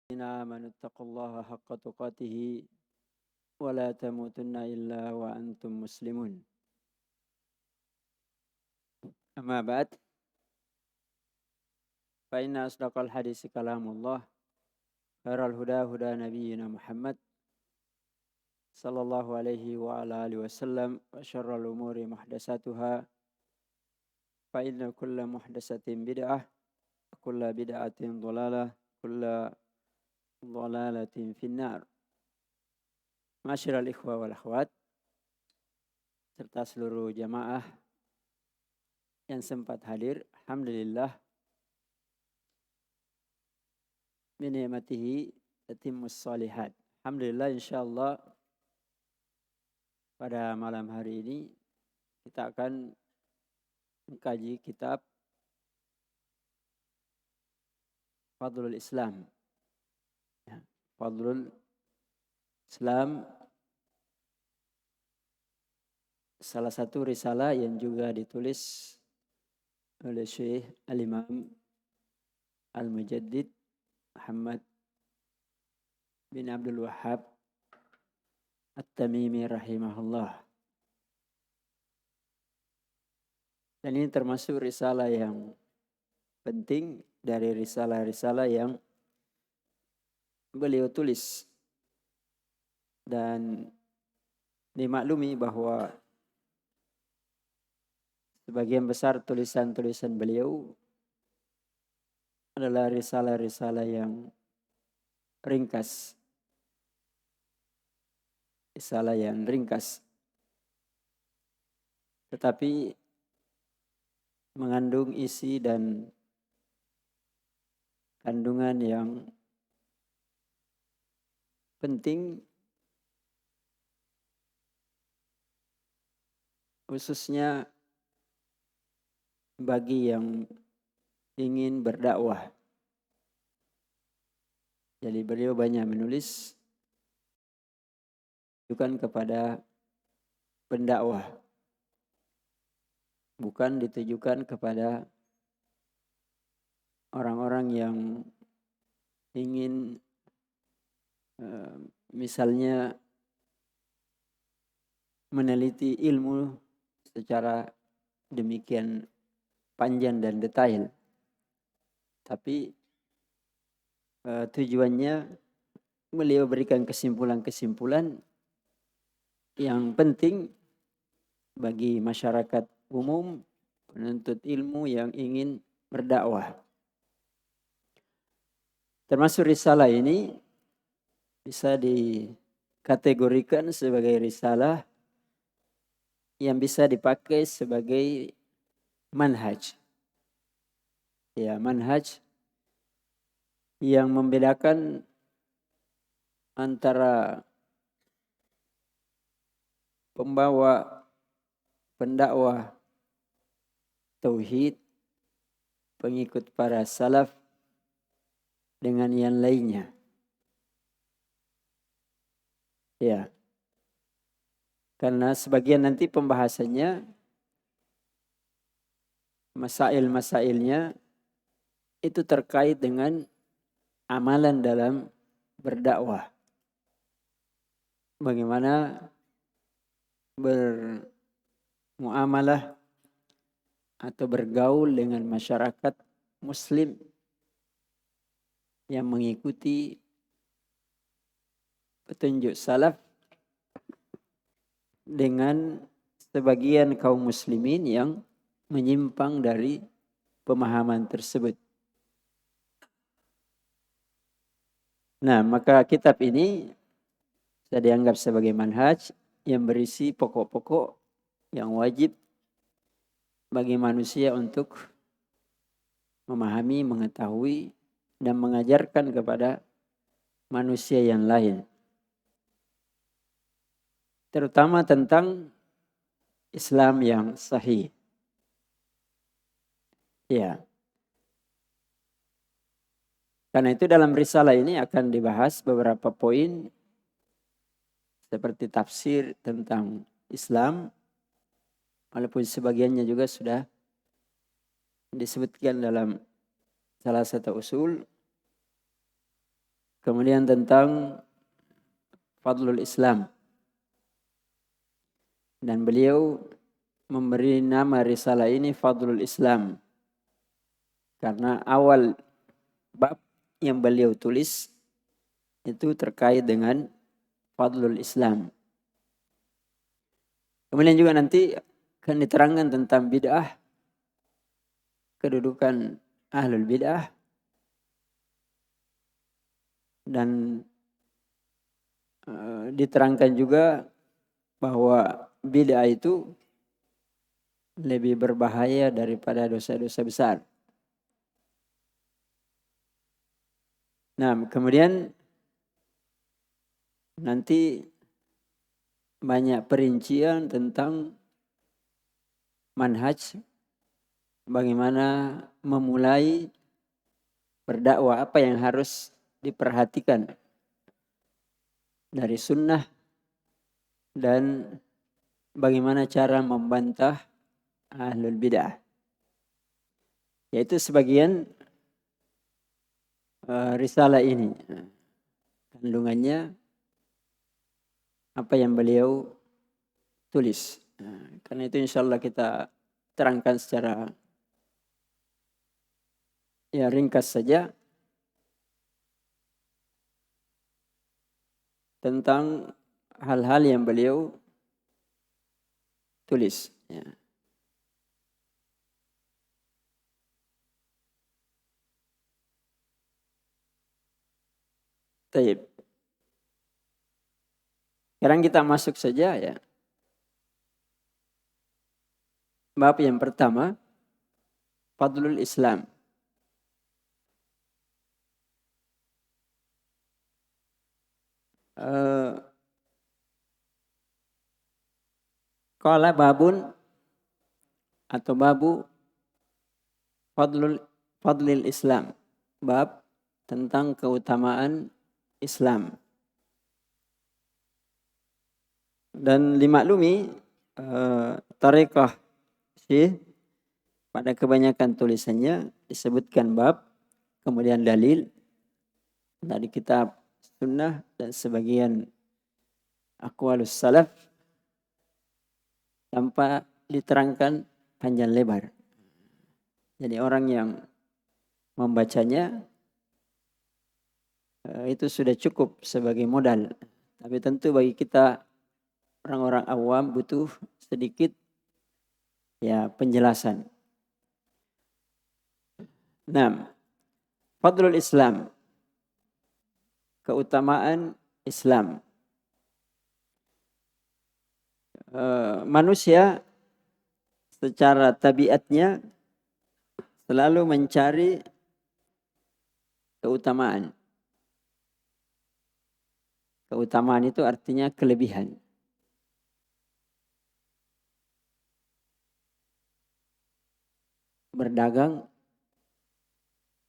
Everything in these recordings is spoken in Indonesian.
آمنوا اتقوا الله حق تقاته ولا تموتن إلا وأنتم مسلمون. أما بعد فإن أصدق الحديث كلام الله خير الهدى هدى نبينا محمد صلى الله عليه وعلى آله وسلم وشر الأمور محدثاتها فإن كل محدثة بدعة وكل بدعة ضلالة كل ضلالة في النار. Masyiral ikhwa wal akhwat serta seluruh jamaah yang sempat hadir, alhamdulillah min ni'matihi tatimmus shalihat. Alhamdulillah, insyaallah pada malam hari ini kita akan mengkaji kitab Fadlul Islam. Fadlul Islam, salah satu risalah yang juga ditulis oleh Syekh Al-Imam Al-Mujaddid Muhammad bin Abdul Wahhab At-Tamimi rahimahullah. Dan ini termasuk risalah yang penting dari risalah-risalah yang beliau tulis. Dan dimaklumi bahwa sebagian besar tulisan-tulisan beliau adalah risalah-risalah yang ringkas. Risalah yang ringkas. Tetapi mengandung isi dan kandungan yang penting, khususnya bagi yang ingin berdakwah. Jadi beliau banyak menulis bukan kepada pendakwah, bukan ditujukan kepada orang-orang yang ingin misalnya meneliti ilmu secara demikian panjang dan detail. Tapi tujuannya beliau berikan kesimpulan-kesimpulan yang penting bagi masyarakat umum, penuntut ilmu yang ingin berdakwah. Termasuk risalah ini bisa dikategorikan sebagai risalah yang bisa dipakai sebagai manhaj. Ya, manhaj yang membedakan antara pembawa pendakwah tauhid, pengikut para salaf dengan yang lainnya. Ya. Karena sebagian nanti pembahasannya, masail-masailnya itu terkait dengan amalan dalam berdakwah. Bagaimana bermuamalah atau bergaul dengan masyarakat muslim yang mengikuti petunjuk salaf dengan sebagian kaum muslimin yang menyimpang dari pemahaman tersebut. Nah, maka kitab ini bisa dianggap sebagai manhaj yang berisi pokok-pokok yang wajib bagi manusia untuk memahami, mengetahui, dan mengajarkan kepada manusia yang lain. Terutama tentang Islam yang sahih. Ya. Karena itu dalam risalah ini akan dibahas beberapa poin seperti tafsir tentang Islam, walaupun sebagiannya juga sudah disebutkan dalam salah satu usul. Kemudian tentang Fadlul Islam. Dan beliau memberi nama risalah ini Fadlul Islam. Karena awal bab yang beliau tulis itu terkait dengan Fadlul Islam. Kemudian juga nanti akan diterangkan tentang bid'ah, kedudukan ahlul bid'ah, dan diterangkan juga bahwa bid'ah itu lebih berbahaya daripada dosa-dosa besar. Nah, kemudian nanti banyak perincian tentang manhaj, bagaimana memulai berdakwah, apa yang harus diperhatikan dari sunnah, dan bagaimana cara membantah ahlul bid'ah. Yaitu sebagian risalah ini. Kandungannya apa yang beliau tulis. Karena itu insyaallah kita terangkan secara ringkas saja tentang hal-hal yang beliau tulis. Taib. Sekarang kita masuk saja ya. Bab yang pertama, Fadlul Islam. Qala babun atau babu Fadlil Islam. Bab tentang keutamaan Islam. Dan dimaklumi tarekah Syekh pada kebanyakan tulisannya disebutkan bab, kemudian dalil dari kitab sunnah dan sebagian aqwalus salaf tanpa diterangkan panjang lebar. Jadi orang yang membacanya itu sudah cukup sebagai modal. Tapi tentu bagi kita orang-orang awam butuh sedikit penjelasan. 6. Fadlul Islam. Keutamaan Islam. Manusia secara tabiatnya selalu mencari keutamaan. Keutamaan itu artinya kelebihan. Berdagang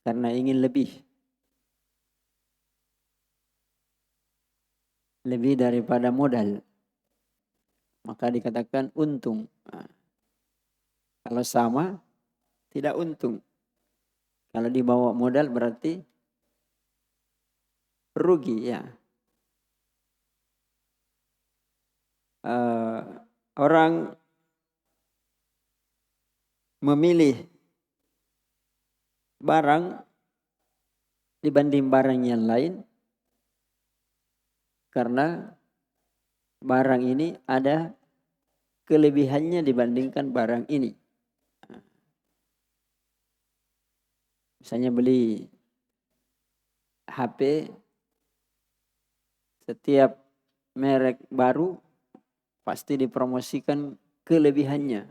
karena ingin lebih daripada modal, maka dikatakan untung. Kalau sama tidak untung. Kalau dibawa modal berarti rugi ya. Orang memilih barang dibanding barang yang lain karena barang ini ada kelebihannya dibandingkan barang ini. Misalnya beli HP, setiap merek baru pasti dipromosikan kelebihannya.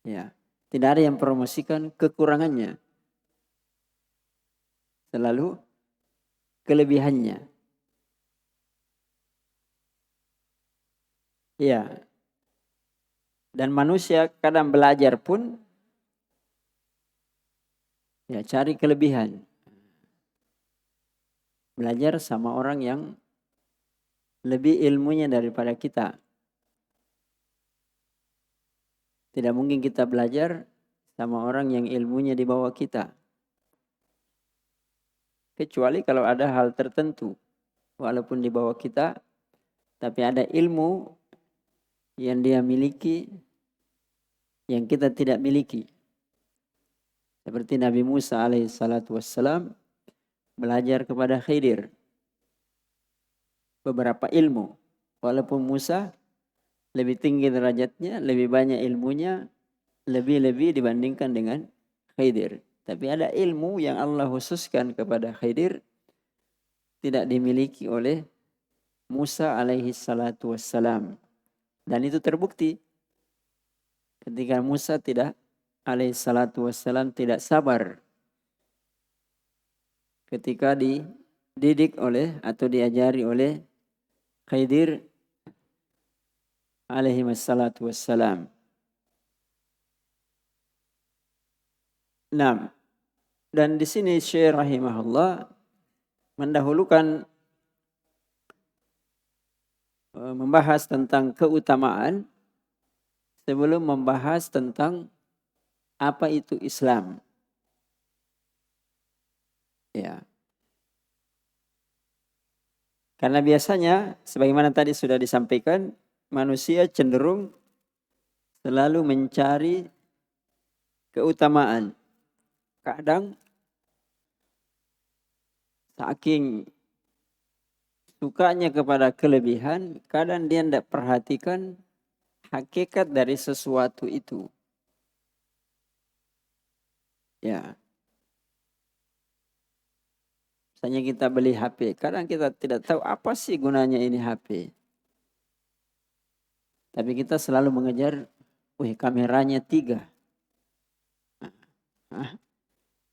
Ya, tidak ada yang promosikan kekurangannya. Selalu kelebihannya. Ya. Dan manusia kadang belajar pun cari kelebihan. Belajar sama orang yang lebih ilmunya daripada kita. Tidak mungkin kita belajar sama orang yang ilmunya di bawah kita. kecuali kalau ada hal tertentu. Walaupun di bawah kita, tapi ada ilmu yang dia miliki yang kita tidak miliki. Seperti Nabi Musa alaihissalatu wassalam belajar kepada Khidir beberapa ilmu. Walaupun Musa lebih tinggi derajatnya, lebih banyak ilmunya, lebih-lebih dibandingkan dengan Khidir. Tapi ada ilmu yang Allah khususkan kepada Khidir tidak dimiliki oleh Musa alaihi salatu wassalam. Dan itu terbukti ketika Musa alaihi salatu wassalam tidak sabar ketika dididik oleh atau diajari oleh Khidir alaihi salatu wassalam. Nah, dan di sini Syekh rahimahullah mendahulukan membahas tentang keutamaan sebelum membahas tentang apa itu Islam. Ya. Karena biasanya sebagaimana tadi sudah disampaikan, manusia cenderung selalu mencari keutamaan. Kadang saking sukanya kepada kelebihan, kadang dia tidak perhatikan hakikat dari sesuatu itu. Ya. Misalnya kita beli HP, kadang kita tidak tahu apa sih gunanya ini HP. Tapi kita selalu mengejar, kameranya 3.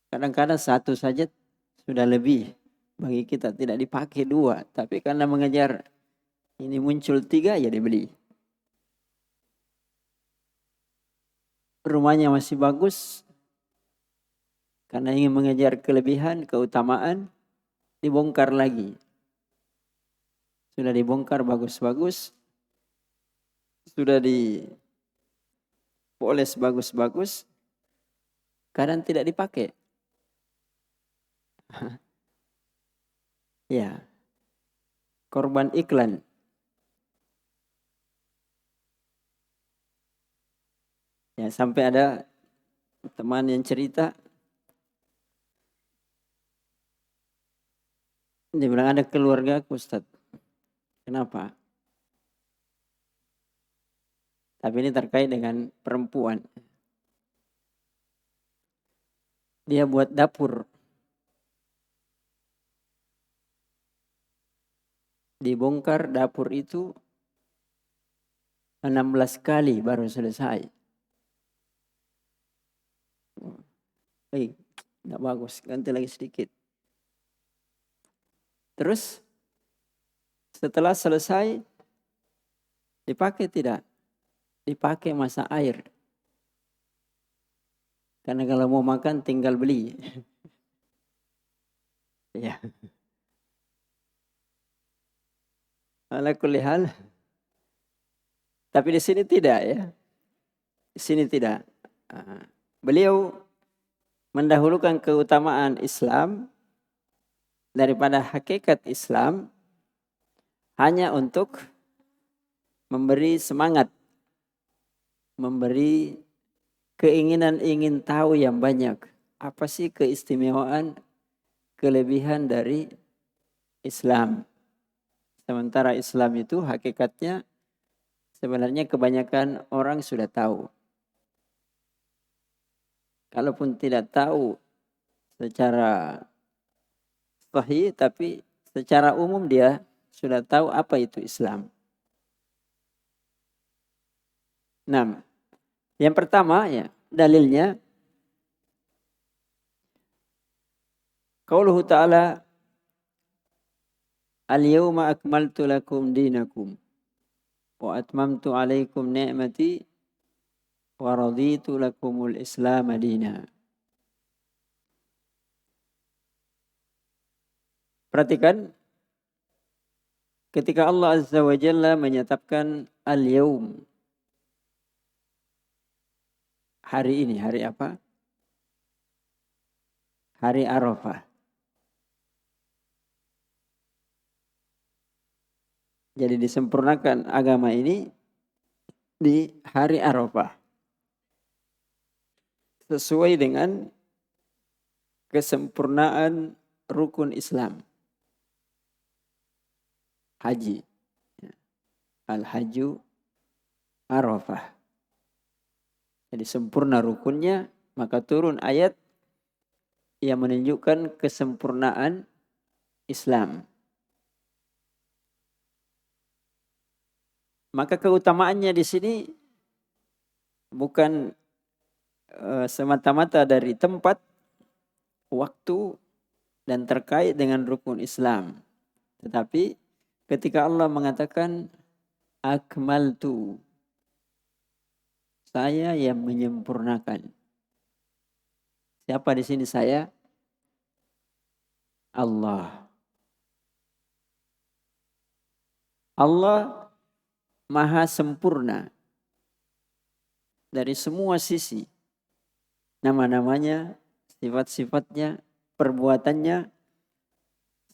Kadang-kadang 1 saja sudah lebih bagi kita, tidak dipakai 2. Tapi karena mengejar ini muncul 3, ya dibeli. Rumahnya masih bagus, karena ingin mengejar kelebihan, keutamaan, dibongkar lagi. Sudah dibongkar bagus-bagus, sudah dipoles bagus-bagus, kadang tidak dipakai. Ya, korban iklan. Ya, sampai ada teman yang cerita, dia bilang ada keluarga Ustaz. Kenapa? Tapi ini terkait dengan perempuan. Dia buat dapur. Dibongkar dapur itu 16 kali baru selesai. Tidak bagus, ganti lagi sedikit. Terus setelah selesai dipakai tidak? Dipakai masak air. Karena kalau mau makan tinggal beli. Ya. Ala kulli hal. Tapi di sini tidak ya. Di sini tidak. Beliau mendahulukan keutamaan Islam daripada hakikat Islam hanya untuk memberi semangat, memberi keinginan ingin tahu yang banyak. Apa sih keistimewaan, kelebihan dari Islam? Sementara Islam itu hakikatnya sebenarnya kebanyakan orang sudah tahu. Kalaupun tidak tahu secara sahih, tapi secara umum dia sudah tahu apa itu Islam. Nah, yang pertama ya dalilnya qauluhu ta'ala al-yawma akmaltu lakum dinakum wa atmamtu alaikum ni'mati wa raditu lakumul Islam madina. Perhatikan ketika Allah Azza wa Jalla menyatakan al-yawm, hari ini, hari apa? Hari Arafah. Jadi disempurnakan agama ini di hari Arafah. Sesuai dengan kesempurnaan rukun Islam. Haji. Al-Haju Arafah. Jadi sempurna rukunnya, maka turun ayat yang menunjukkan kesempurnaan Islam. Maka keutamaannya di sini bukan semata-mata dari tempat, waktu, dan terkait dengan rukun Islam. Tetapi ketika Allah mengatakan akmaltu, saya yang menyempurnakan. Siapa di sini saya? Allah. Allah maha sempurna dari semua sisi. Nama-namanya, sifat-sifatnya, perbuatannya,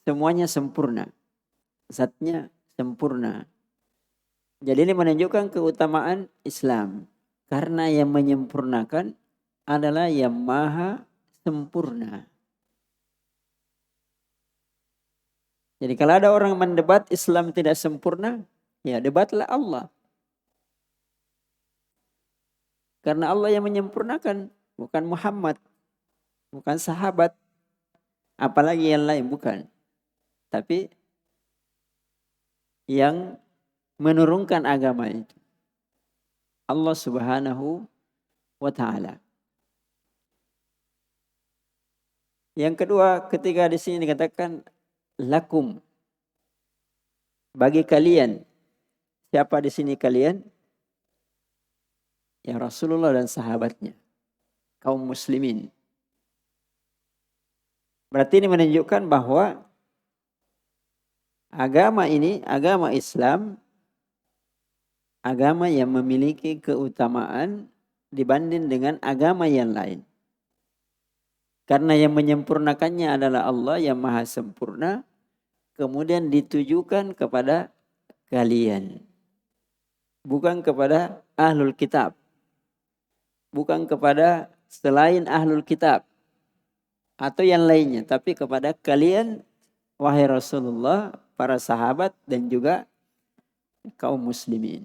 semuanya sempurna. Zatnya sempurna. Jadi ini menunjukkan keutamaan Islam. Karena yang menyempurnakan adalah yang maha sempurna. Jadi kalau ada orang mendebat Islam tidak sempurna, ya debatlah Allah. Karena Allah yang menyempurnakan, bukan Muhammad, bukan sahabat, apalagi yang lain, bukan. Tapi yang menurunkan agama itu Allah Subhanahu wa ta'ala. Yang kedua, ketika di sini dikatakan lakum, bagi kalian. Siapa di sini kalian? Ya Rasulullah dan sahabatnya, kaum muslimin. Berarti ini menunjukkan bahwa agama ini, agama Islam, agama yang memiliki keutamaan dibanding dengan agama yang lain. Karena yang menyempurnakannya adalah Allah yang maha sempurna, kemudian ditujukan kepada kalian. Bukan kepada ahlul kitab. Bukan kepada selain ahlul kitab. Atau yang lainnya. Tapi kepada kalian, wahai Rasulullah, para sahabat dan juga kaum muslimin.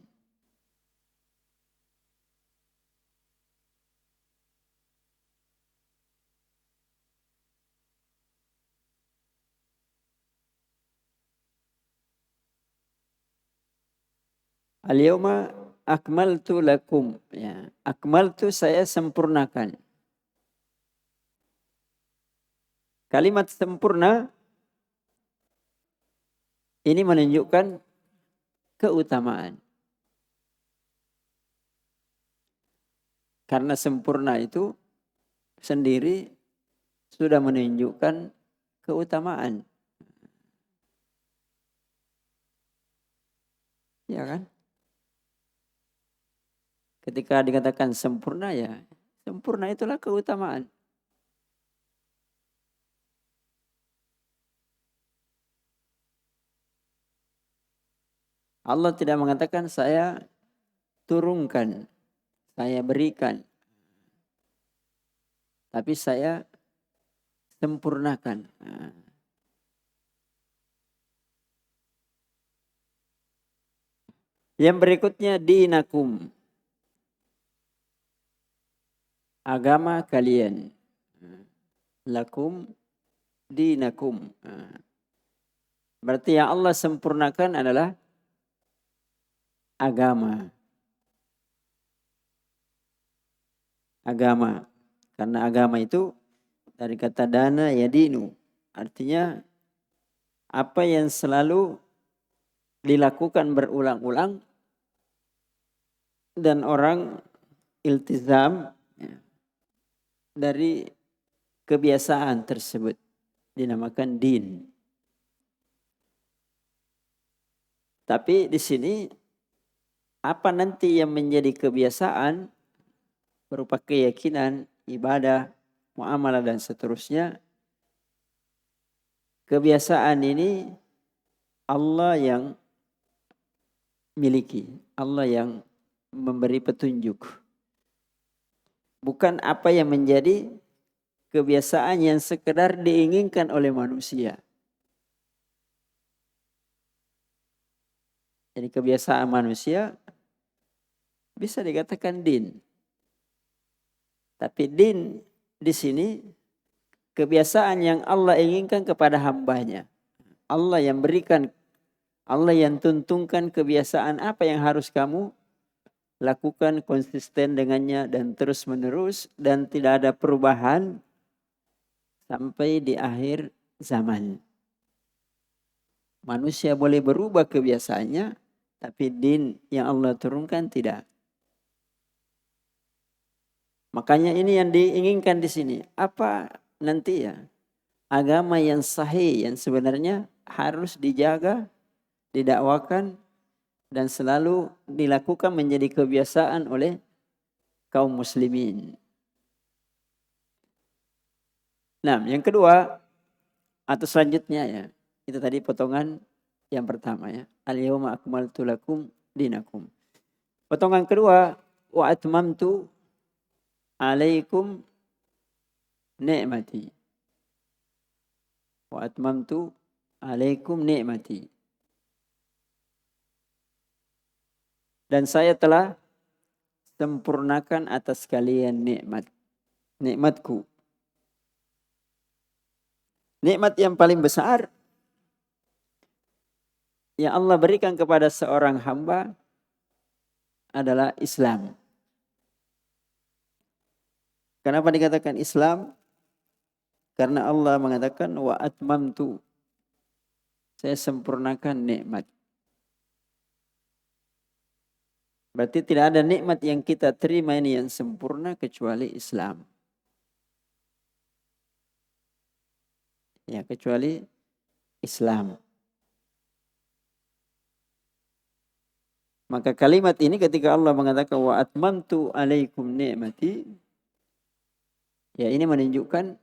Al-yawma akmaltu lakum. Ya, akmaltu saya sempurnakan. Kalimat sempurna ini menunjukkan keutamaan. Karena sempurna itu sendiri sudah menunjukkan keutamaan. Ya kan? Ketika dikatakan sempurna, ya sempurna itulah keutamaan. Allah tidak mengatakan saya turunkan, saya berikan. Tapi saya sempurnakan. Yang berikutnya dinakum. Agama kalian. Lakum dinakum. Berarti yang Allah sempurnakan adalah agama. Agama. Karena agama itu dari kata dana yadinu. Artinya apa yang selalu dilakukan berulang-ulang dan orang iltizam dari kebiasaan tersebut dinamakan din. Tapi di sini apa nanti yang menjadi kebiasaan berupa keyakinan, ibadah, muamalah dan seterusnya. Kebiasaan ini Allah yang miliki. Allah yang memberi petunjuk. Bukan apa yang menjadi kebiasaan yang sekedar diinginkan oleh manusia. Jadi kebiasaan manusia bisa dikatakan din. Tapi din di sini kebiasaan yang Allah inginkan kepada hambanya. Allah yang berikan, Allah yang tuntunkan kebiasaan apa yang harus kamu lakukan konsisten dengannya dan terus menerus dan tidak ada perubahan sampai di akhir zaman. Manusia boleh berubah kebiasaannya, tapi din yang Allah turunkan tidak. Makanya ini yang diinginkan di sini. Apa nanti ya? Agama yang sahih yang sebenarnya harus dijaga, didakwakan dan selalu dilakukan menjadi kebiasaan oleh kaum muslimin. Nah, yang kedua atau selanjutnya ya, itu tadi potongan yang pertama ya. Al-yawma akmaltu lakum dinakum. Potongan kedua, wa atmamtu alaikum ni'mati. Wa atmamtu alaikum ni'mati. Dan saya telah sempurnakan atas kalian nikmatku. Nikmat yang paling besar yang Allah berikan kepada seorang hamba adalah Islam. Kenapa dikatakan Islam? Karena Allah mengatakan wa atmamtu. Saya sempurnakan nikmat. Berarti tidak ada nikmat yang kita terima ini yang sempurna kecuali Islam. Ya, kecuali Islam. Maka kalimat ini ketika Allah mengatakan wa atmamtu alaikum ni'mati, ya ini menunjukkan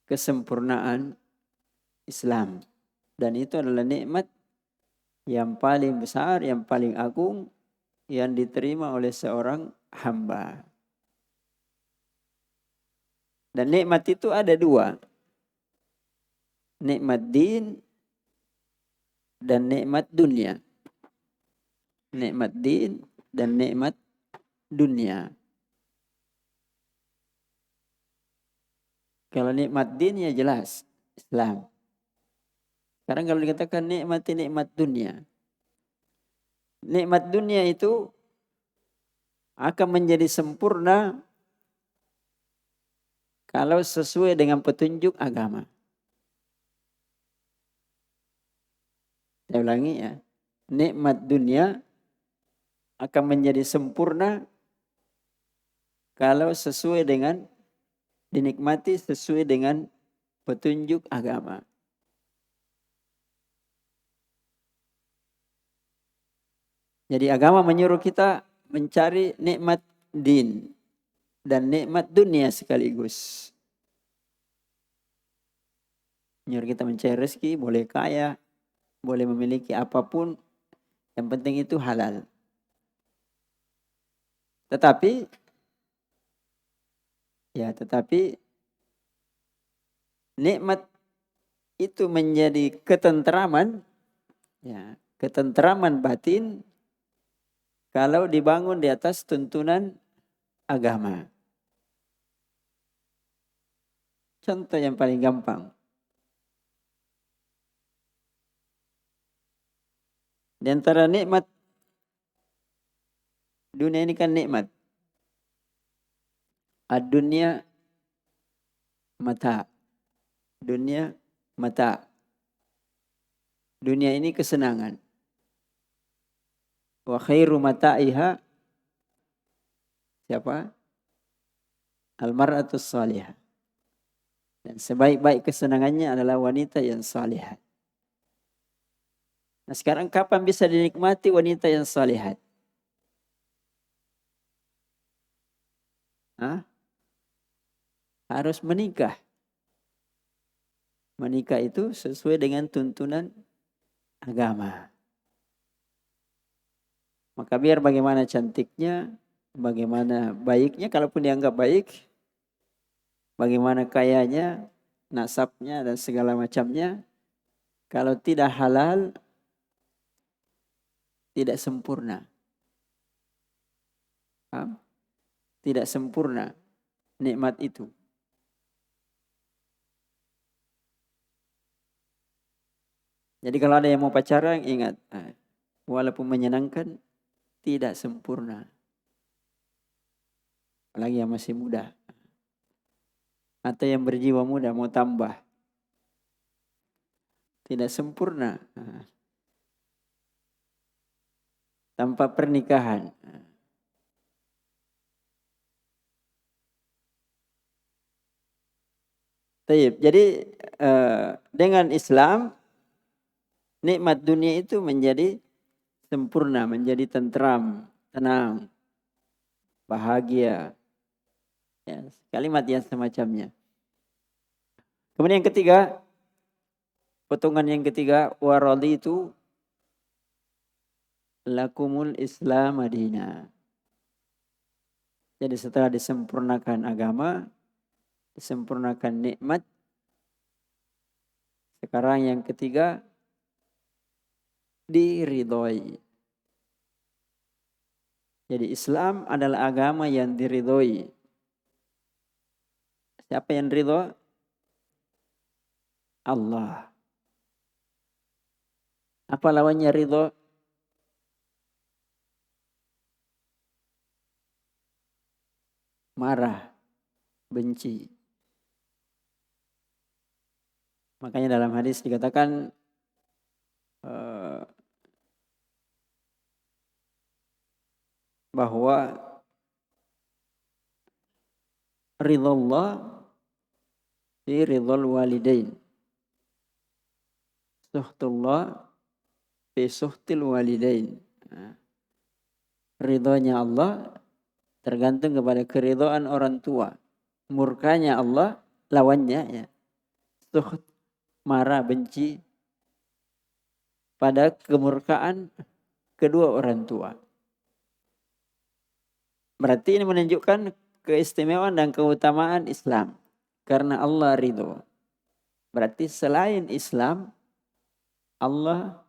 kesempurnaan Islam. Dan itu adalah nikmat yang paling besar, yang paling agung, yang diterima oleh seorang hamba. Dan nikmat itu ada dua. Nikmat din dan nikmat dunia. Nikmat din dan nikmat dunia. Kalau nikmat din ya jelas Islam. Sekarang kalau dikatakan nikmat dunia. Nikmat dunia itu akan menjadi sempurna kalau sesuai dengan petunjuk agama. Saya ulangi ya. Nikmat dunia akan menjadi sempurna kalau sesuai dengan dinikmati sesuai dengan petunjuk agama. Jadi agama menyuruh kita mencari nikmat din dan nikmat dunia sekaligus. Menyuruh kita mencari rezeki, boleh kaya, boleh memiliki apapun, yang penting itu halal. Tetapi nikmat itu menjadi ketentraman, ya, ketentraman batin kalau dibangun di atas tuntunan agama. Contoh yang paling gampang. Di antara nikmat dunia ini kan nikmat. Ad-dunya mata. Dunia mata. Dunia ini kesenangan. Wa khairu mata'iha siapa? Al-mar'atus salihah. Dan sebaik-baik kesenangannya adalah wanita yang salihah. Nah sekarang kapan bisa dinikmati wanita yang salihah? Harus menikah. Menikah itu sesuai dengan tuntunan agama. Maka biar bagaimana cantiknya, bagaimana baiknya, kalaupun dianggap baik, bagaimana kayanya, nasabnya dan segala macamnya, kalau tidak halal, tidak sempurna. Paham? Tidak sempurna nikmat itu. Jadi kalau ada yang mau pacaran, ingat, walaupun menyenangkan, tidak sempurna. Apalagi yang masih muda. Atau yang berjiwa muda mau tambah. Tidak sempurna. Tanpa pernikahan. Jadi dengan Islam, nikmat dunia itu menjadi sempurna, menjadi tentram, tenang, bahagia. Ya, kalimat yang semacamnya. Kemudian yang ketiga, potongan yang ketiga, waraditu lakumul Islam madina. Jadi setelah disempurnakan agama, disempurnakan nikmat, sekarang yang ketiga, diridhoi. Jadi Islam adalah agama yang diridhoi. Siapa yang ridho? Allah. Apa lawannya ridho? Marah, benci. Makanya dalam hadis dikatakan bahwa ridhullah fi ridhul walidain. Suhtullah fi suhtil walidain. Ridhonya Allah tergantung kepada keridhaan orang tua. Murkanya Allah lawannya ya. Suht, marah, benci pada kemurkaan kedua orang tua. Berarti ini menunjukkan keistimewaan dan keutamaan Islam. Karena Allah ridho. Berarti selain Islam, Allah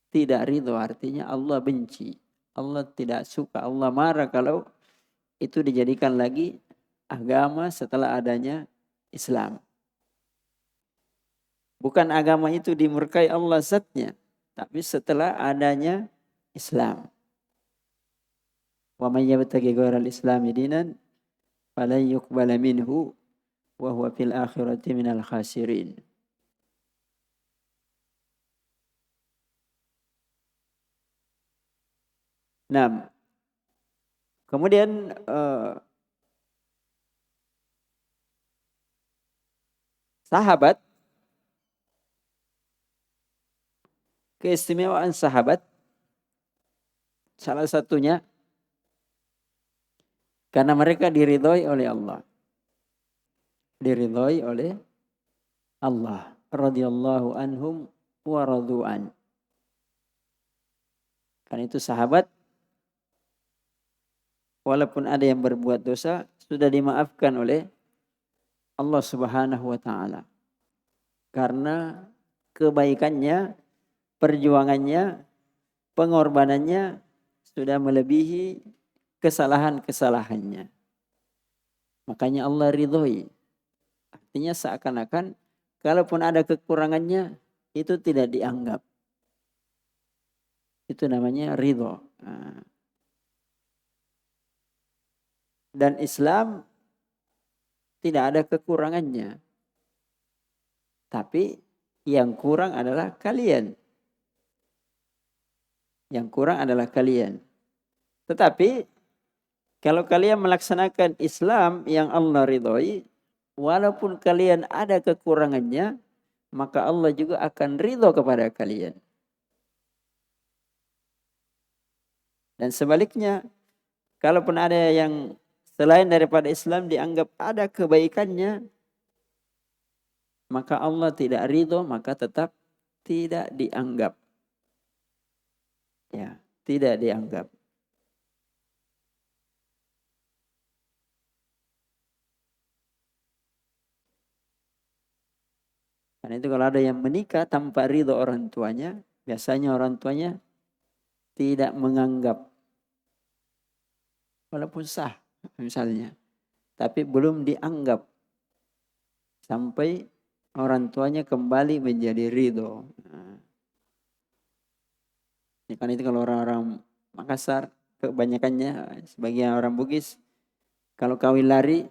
tidak ridho. Artinya Allah benci. Allah tidak suka. Allah marah kalau itu dijadikan lagi agama setelah adanya Islam. Bukan agama itu dimurkai Allah zatnya. Tapi setelah adanya Islam. Wa man yabtaghi ghairal islami dinan falan yuqbala minhu wa huwa fil akhirati minal khasirin. Nah, kemudian sahabat, keistimewaan sahabat salah satunya karena mereka diridhoi oleh Allah. Diridhoi oleh Allah. Radhiyallahu anhum wa radu'an. Karena itu sahabat, walaupun ada yang berbuat dosa, sudah dimaafkan oleh Allah Subhanahu wa ta'ala. Karena kebaikannya, perjuangannya, pengorbanannya sudah melebihi kesalahan-kesalahannya. Makanya Allah ridhoi. Artinya seakan-akan kalaupun ada kekurangannya itu tidak dianggap. Itu namanya ridho. Dan Islam tidak ada kekurangannya. Tapi yang kurang adalah kalian. Yang kurang adalah kalian. Tetapi kalau kalian melaksanakan Islam yang Allah ridhoi, walaupun kalian ada kekurangannya, maka Allah juga akan ridho kepada kalian. Dan sebaliknya, kalaupun ada yang selain daripada Islam dianggap ada kebaikannya, maka Allah tidak ridho, maka tetap tidak dianggap. Ya. tidak dianggap. Karena itu kalau ada yang menikah tanpa ridho orang tuanya, biasanya orang tuanya tidak menganggap. Walaupun sah misalnya. Tapi belum dianggap. Sampai orang tuanya kembali menjadi ridho. Karena itu kalau orang-orang Makassar, kebanyakannya, sebagian orang Bugis, kalau kawin lari,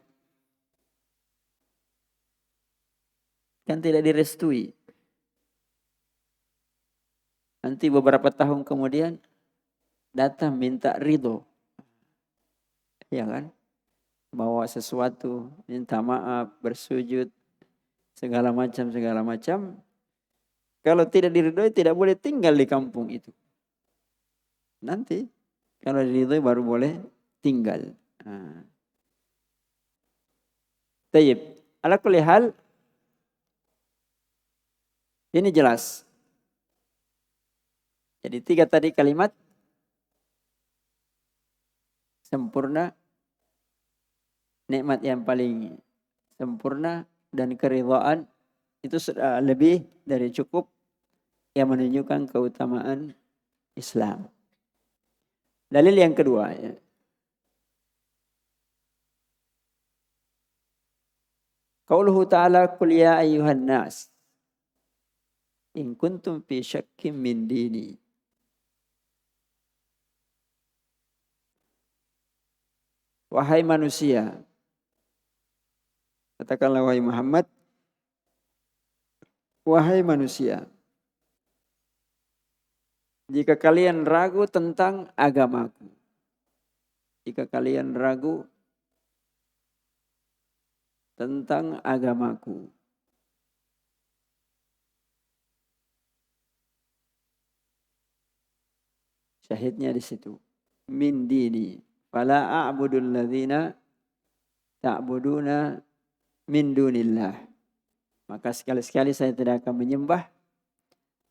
kan tidak direstui. Nanti beberapa tahun kemudian datang minta ridho. Ya kan? Bawa sesuatu, minta maaf, bersujud, segala macam. Kalau tidak diridhoi tidak boleh tinggal di kampung itu. Nanti kalau diridhoi baru boleh tinggal. Tayyib. Ala kulli hal, ini jelas. Jadi 3 tadi kalimat sempurna, nikmat yang paling sempurna dan keridhaan itu sudah lebih dari cukup yang menunjukkan keutamaan Islam. Dalil yang kedua ya. Qauluhu ta'ala qul ya ayyuhan nas in kuntum fi syakkim min dini. Wahai manusia, katakanlah wahai Muhammad, wahai manusia, jika kalian ragu tentang agamaku, jika kalian ragu tentang agamaku, syahidnya di situ, min dini, fala a'budul ladzina ta'buduna min dunillah. Maka sekali-sekali saya tidak akan menyembah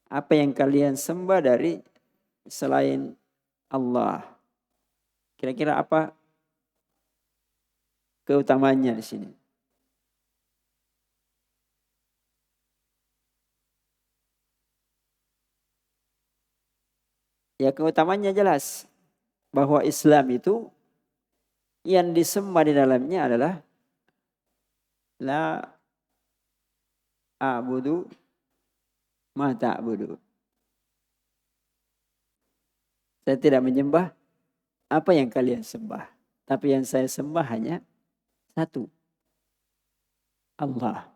apa yang kalian sembah dari selain Allah. Kira-kira apa keutamaannya di sini? Ya, keutamaannya jelas bahwa Islam itu yang disembah di dalamnya adalah la a'budu ma ta'budu. Saya tidak menyembah apa yang kalian sembah, tapi yang saya sembah hanya satu, Allah.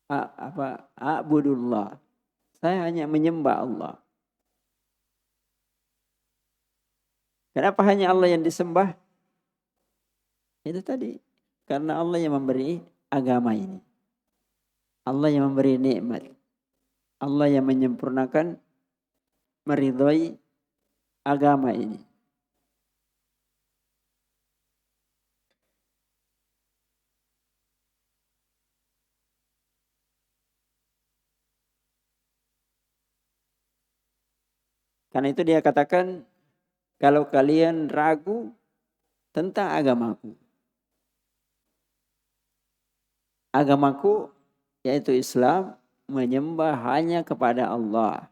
A'budullah. Saya hanya menyembah Allah. Kenapa hanya Allah yang disembah? Itu tadi. Karena Allah yang memberi agama ini. Allah yang memberi nikmat. Allah yang menyempurnakan, meridhoi agama ini. Karena itu dia katakan, kalau kalian ragu tentang agamaku. Agamaku yaitu Islam, menyembah hanya kepada Allah.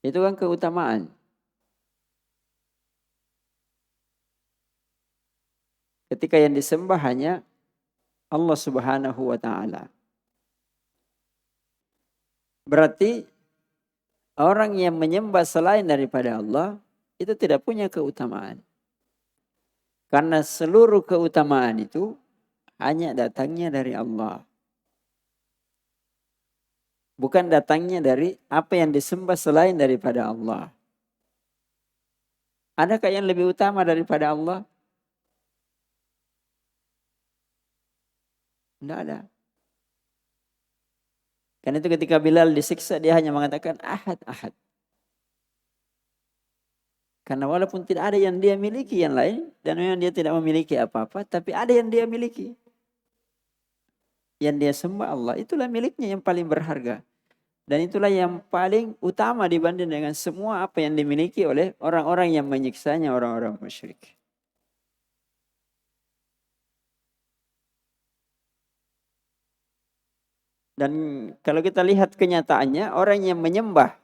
Itu kan keutamaan. Ketika yang disembah hanya Allah Subhanahu wa ta'ala. Berarti orang yang menyembah selain daripada Allah itu tidak punya keutamaan. Karena seluruh keutamaan itu hanya datangnya dari Allah. Bukan datangnya dari apa yang disembah selain daripada Allah. Adakah yang lebih utama daripada Allah? Tidak ada. Karena itu ketika Bilal disiksa dia hanya mengatakan ahad, ahad. Karena walaupun tidak ada yang dia miliki yang lain, dan memang dia tidak memiliki apa-apa, tapi ada yang dia miliki. Yang dia sembah Allah, itulah miliknya yang paling berharga. Dan itulah yang paling utama dibanding dengan semua apa yang dimiliki oleh orang-orang yang menyiksanya, orang-orang musyrik. Dan kalau kita lihat kenyataannya, orang yang menyembah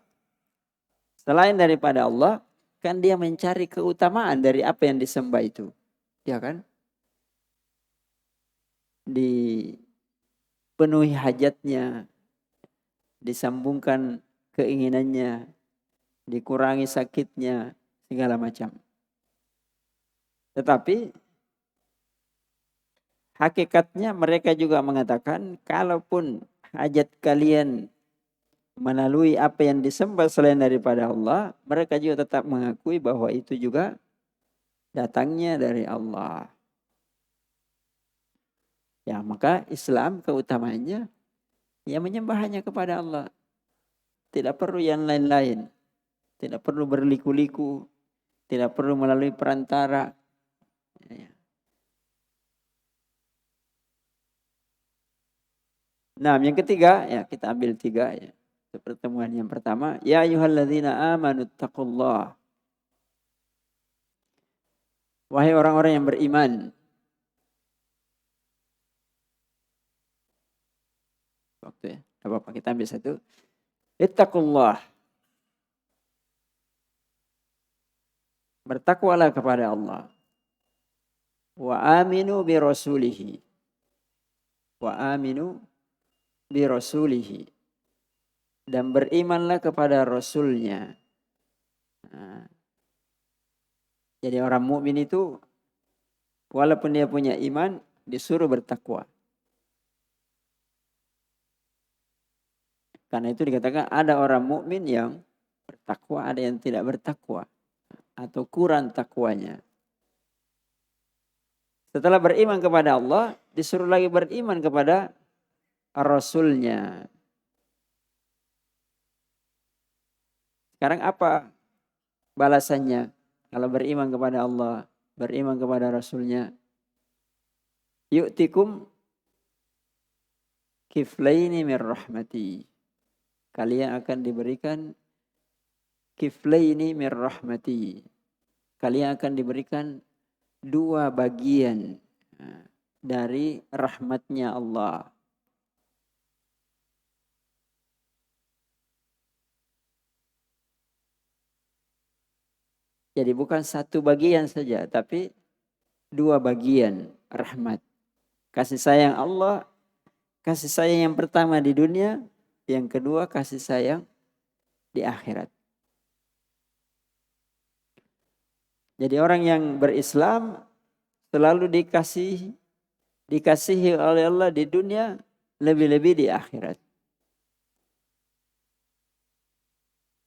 selain daripada Allah, kan dia mencari keutamaan dari apa yang disembah itu. Ya kan? Dipenuhi hajatnya, disambungkan keinginannya, dikurangi sakitnya, segala macam. Tetapi hakikatnya mereka juga mengatakan, kalaupun hajat kalian melalui apa yang disembah selain daripada Allah, mereka juga tetap mengakui bahwa itu juga datangnya dari Allah. Ya, maka Islam keutamanya ya menyembah hanya kepada Allah. Tidak perlu yang lain-lain. Tidak perlu berliku-liku. Tidak perlu melalui perantara. Ya. Nah, yang ketiga, ya kita ambil tiga ya. Pertemuan yang pertama, ya ayyuhalladzina amanu taqullah. Wahai orang-orang yang beriman. Waktu ya, apa-apa kita ambil satu. Ittaqullah. Bertakwalah kepada Allah. Wa aminu bi rasulihi. Wa aminu bi rasulihi. Dan berimanlah kepada Rasulnya. Nah, jadi orang mukmin itu walaupun dia punya iman disuruh bertakwa. Karena itu dikatakan ada orang mukmin yang bertakwa, ada yang tidak bertakwa atau kurang takwanya. Setelah beriman kepada Allah, disuruh lagi beriman kepada Rasulnya. Sekarang apa balasannya kalau beriman kepada Allah, beriman kepada Rasulnya? Yu'tikum kiflaini min rahmati. Kalian akan diberikan kiflaini min rahmati. Kalian akan diberikan dua bagian dari rahmatnya Allah. Jadi bukan satu bagian saja, tapi dua bagian rahmat. Kasih sayang Allah, kasih sayang yang pertama di dunia, yang kedua kasih sayang di akhirat. Jadi orang yang berislam selalu dikasihi oleh Allah di dunia, lebih-lebih di akhirat.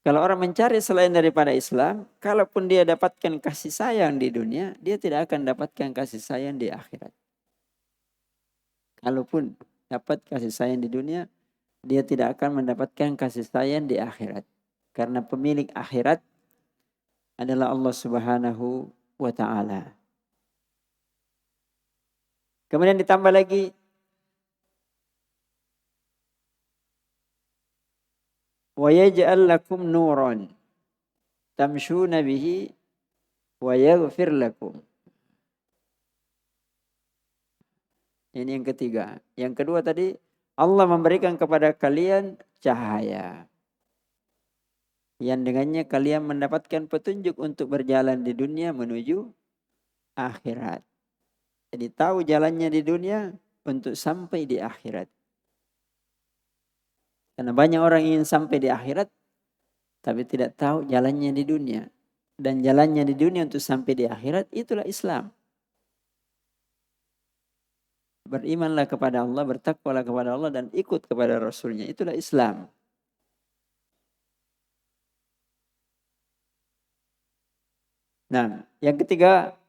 Kalau orang mencari selain daripada Islam, kalaupun dia dapatkan kasih sayang di dunia, dia tidak akan dapatkan kasih sayang di akhirat. Kalaupun dapat kasih sayang di dunia, dia tidak akan mendapatkan kasih sayang di akhirat. Karena pemilik akhirat adalah Allah Subhanahu wa ta'ala. Kemudian ditambah lagi, wa yaj'al lakum nuran tamshuna bihi wa yaghfir lakum. Ini yang ketiga. Yang kedua tadi, Allah memberikan kepada kalian cahaya. Yang dengannya kalian mendapatkan petunjuk untuk berjalan di dunia menuju akhirat. Jadi tahu jalannya di dunia untuk sampai di akhirat. Karena banyak orang ingin sampai di akhirat, tapi tidak tahu jalannya di dunia. Dan jalannya di dunia untuk sampai di akhirat, itulah Islam. Berimanlah kepada Allah, bertakwalah kepada Allah, dan ikut kepada Rasulnya. Itulah Islam. Nah, yang ketiga,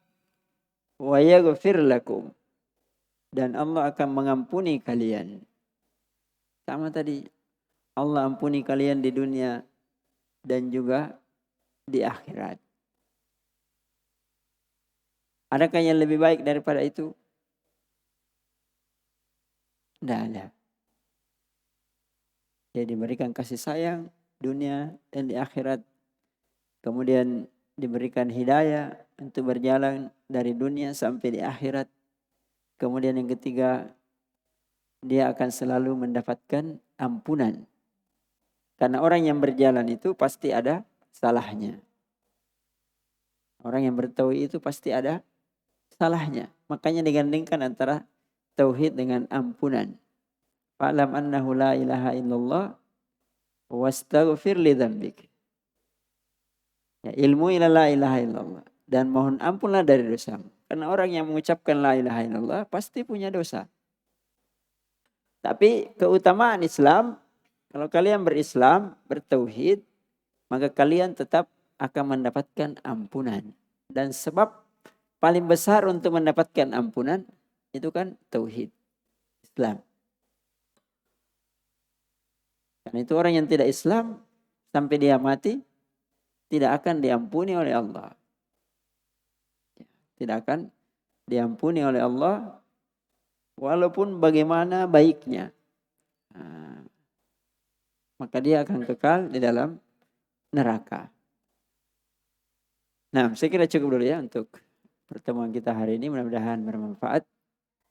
wa yaghfir lakum. Dan Allah akan mengampuni kalian. Sama tadi, Allah ampuni kalian di dunia dan juga di akhirat. Adakah yang lebih baik daripada itu? Tidak ada. Dia diberikan kasih sayang dunia dan di akhirat. Kemudian diberikan hidayah untuk berjalan dari dunia sampai di akhirat. Kemudian yang ketiga, dia akan selalu mendapatkan ampunan. Karena orang yang berjalan itu pasti ada salahnya. Orang yang bertauhid itu pasti ada salahnya. Makanya digandingkan antara tauhid dengan ampunan. Fa'lam annahu la ilaha illallah wastaghfir li dzambik. Ya, ilmu ila la ilaha illallah. Dan mohon ampunlah dari dosamu. Karena orang yang mengucapkan la ilaha illallah pasti punya dosa. Tapi keutamaan Islam, kalau kalian berislam, bertauhid, maka kalian tetap akan mendapatkan ampunan. Dan sebab paling besar untuk mendapatkan ampunan itu kan tauhid Islam. Karena itu orang yang tidak Islam sampai dia mati tidak akan diampuni oleh Allah. Tidak akan diampuni oleh Allah walaupun bagaimana baiknya. Maka dia akan kekal di dalam neraka. Nah, saya kira cukup dulu ya untuk pertemuan kita hari ini. Mudah-mudahan bermanfaat.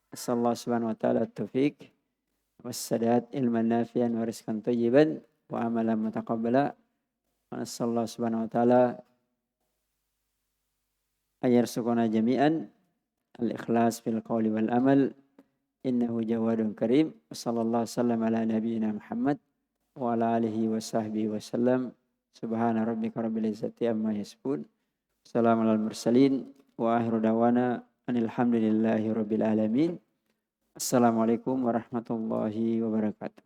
Assalamualaikum subhanahu wa ta'ala taufiq wassadat ilman nafi'an wa rizqan thayyiban wa amalan mutaqabbala. Assalamualaikum subhanahu wa ta'ala ayarzuqana jami'an al-ikhlas fil qawli wal amal innahu jawadun karim. Sallallahu sallam ala nabiyyina Muhammad wa ala alihi wa sahbihi wa sallam. Subhana rabbika rabbil izzati amma yasifun. Assalamu alal mursalin wa akhiru dawana anil hamdulillahi rabbil alamin. Assalamualaikum warahmatullahi wabarakatuh.